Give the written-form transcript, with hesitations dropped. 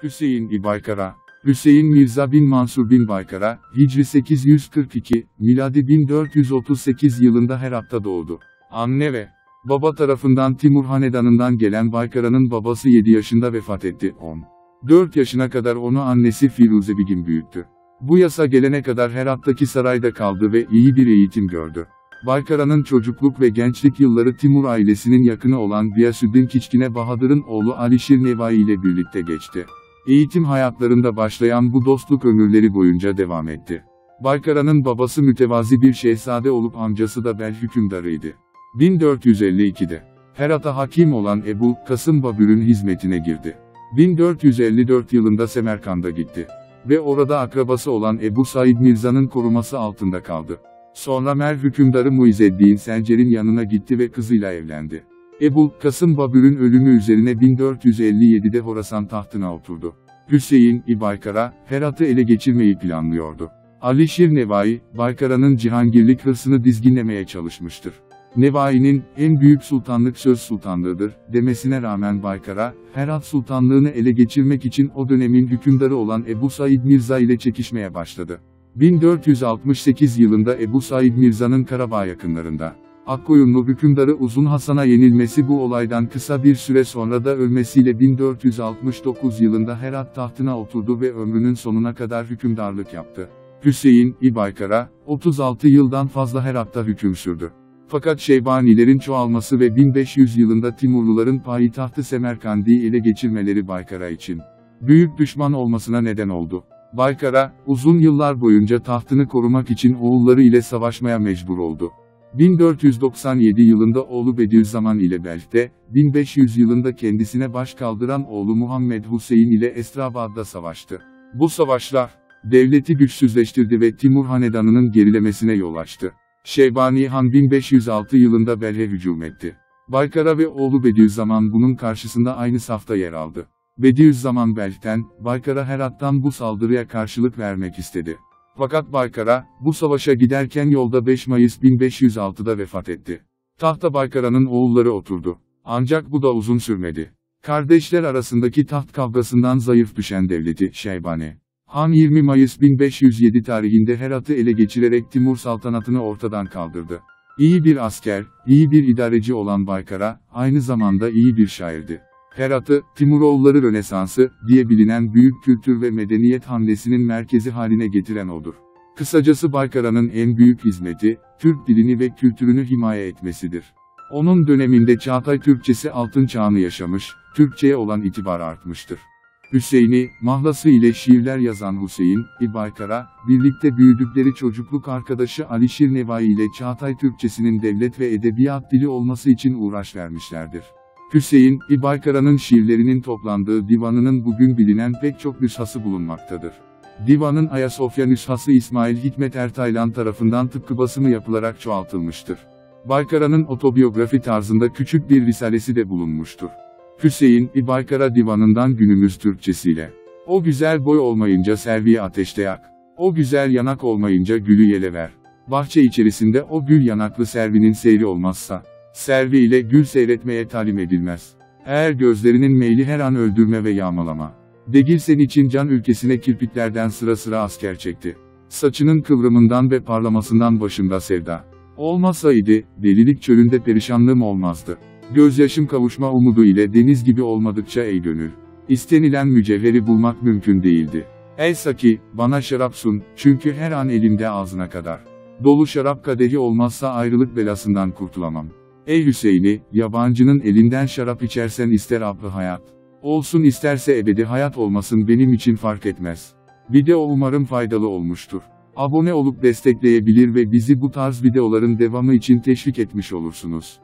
Hüseyin İ Baykara, Hüseyin Mirza bin Mansur bin Baykara, Hicri 842, miladi 1438 yılında Herat'ta doğdu. Anne ve baba tarafından Timur Hanedanı'ndan gelen Baykara'nın babası 7 yaşında vefat etti. 14 yaşına kadar onu annesi Firuze Bigim büyüttü. Bu yasa gelene kadar Herat'taki sarayda kaldı ve iyi bir eğitim gördü. Baykara'nın çocukluk ve gençlik yılları Timur ailesinin yakını olan Giyasüddin Kiçkine Bahadır'ın oğlu Alişir Nevai ile birlikte geçti. Eğitim hayatlarında başlayan bu dostluk ömürleri boyunca devam etti. Baykara'nın babası mütevazi bir şehzade olup amcası da bel hükümdarıydı. 1452'de Herat'a hakim olan Ebu Kasım Babür'ün hizmetine girdi. 1454 yılında Semerkand'a gitti ve orada akrabası olan Ebu Said Mirza'nın koruması altında kaldı. Sonra Merv hükümdarı Muizeddin Sencer'in yanına gitti ve kızıyla evlendi. Ebu Kasım Babür'ün ölümü üzerine 1457'de Horasan tahtına oturdu. Hüseyin İ Baykara, Herat'ı ele geçirmeyi planlıyordu. Alişir Nevai, Baykara'nın cihangirlik hırsını dizginlemeye çalışmıştır. Nevai'nin, en büyük sultanlık söz sultanlığıdır, demesine rağmen Baykara, Herat sultanlığını ele geçirmek için o dönemin hükümdarı olan Ebu Said Mirza ile çekişmeye başladı. 1468 yılında Ebu Said Mirza'nın Karabağ yakınlarında Akkoyunlu hükümdarı Uzun Hasan'a yenilmesi bu olaydan kısa bir süre sonra da ölmesiyle 1469 yılında Herat tahtına oturdu ve ömrünün sonuna kadar hükümdarlık yaptı. Hüseyin İ Baykara, 36 yıldan fazla Herat'ta hüküm sürdü. Fakat Şeybanilerin çoğalması ve 1500 yılında Timurluların payitahtı Semerkand'ı ele geçirmeleri Baykara için büyük düşman olmasına neden oldu. Baykara, uzun yıllar boyunca tahtını korumak için oğulları ile savaşmaya mecbur oldu. 1497 yılında oğlu Bediüzzaman ile Belh'te, 1500 yılında kendisine baş kaldıran oğlu Muhammed Hüseyin ile Estrabad'da savaştı. Bu savaşlar, devleti güçsüzleştirdi ve Timur Hanedanı'nın gerilemesine yol açtı. Şeybani Han 1506 yılında Belh'e hücum etti. Baykara ve oğlu Bediüzzaman bunun karşısında aynı safta yer aldı. Bediüzzaman Belh'ten, Baykara Herat'tan bu saldırıya karşılık vermek istedi. Fakat Baykara, bu savaşa giderken yolda 5 Mayıs 1506'da vefat etti. Tahta Baykara'nın oğulları oturdu. Ancak bu da uzun sürmedi. Kardeşler arasındaki taht kavgasından zayıf düşen devleti, Şeybani Han 20 Mayıs 1507 tarihinde Herat'ı ele geçirerek Timur saltanatını ortadan kaldırdı. İyi bir asker, iyi bir idareci olan Baykara, aynı zamanda iyi bir şairdi. Herat'ı, Timuroğulları Rönesansı diye bilinen büyük kültür ve medeniyet hamlesinin merkezi haline getiren odur. Kısacası Baykara'nın en büyük hizmeti, Türk dilini ve kültürünü himaye etmesidir. Onun döneminde Çağatay Türkçesi altın çağını yaşamış, Türkçeye olan itibar artmıştır. Hüseyin'i, mahlası ile şiirler yazan Hüseyin İ Baykara, birlikte büyüdükleri çocukluk arkadaşı Alişir Nevai ile Çağatay Türkçesinin devlet ve edebiyat dili olması için uğraş vermişlerdir. Hüseyin İ Baykara'nın şiirlerinin toplandığı divanının bugün bilinen pek çok nüshası bulunmaktadır. Divanın Ayasofya nüshası İsmail Hikmet Ertaylan tarafından tıpkı basımı yapılarak çoğaltılmıştır. Baykara'nın otobiyografi tarzında küçük bir risalesi de bulunmuştur. Hüseyin İ Baykara divanından günümüz Türkçesiyle: O güzel boy olmayınca serviyi ateşte yak. O güzel yanak olmayınca gülü yele ver. Bahçe içerisinde o gül yanaklı servinin seyri olmazsa, servi ile gül seyretmeye talim edilmez. Eğer gözlerinin meyli her an öldürme ve yağmalama. Degil sen için can ülkesine kirpiklerden sıra sıra asker çekti. Saçının kıvrımından ve parlamasından başında sevda olmasaydı, delilik çölünde perişanlığım olmazdı. Gözyaşım kavuşma umudu ile deniz gibi olmadıkça ey gönül, istenilen mücevheri bulmak mümkün değildi. Ey Saki, bana şarap sun, çünkü her an elimde ağzına kadar dolu şarap kadehi olmazsa ayrılık belasından kurtulamam. Ey Hüseyin'i, yabancının elinden şarap içersen ister ablı hayat olsun isterse ebedi hayat olmasın benim için fark etmez. Video umarım faydalı olmuştur. Abone olup destekleyebilir ve bizi bu tarz videoların devamı için teşvik etmiş olursunuz.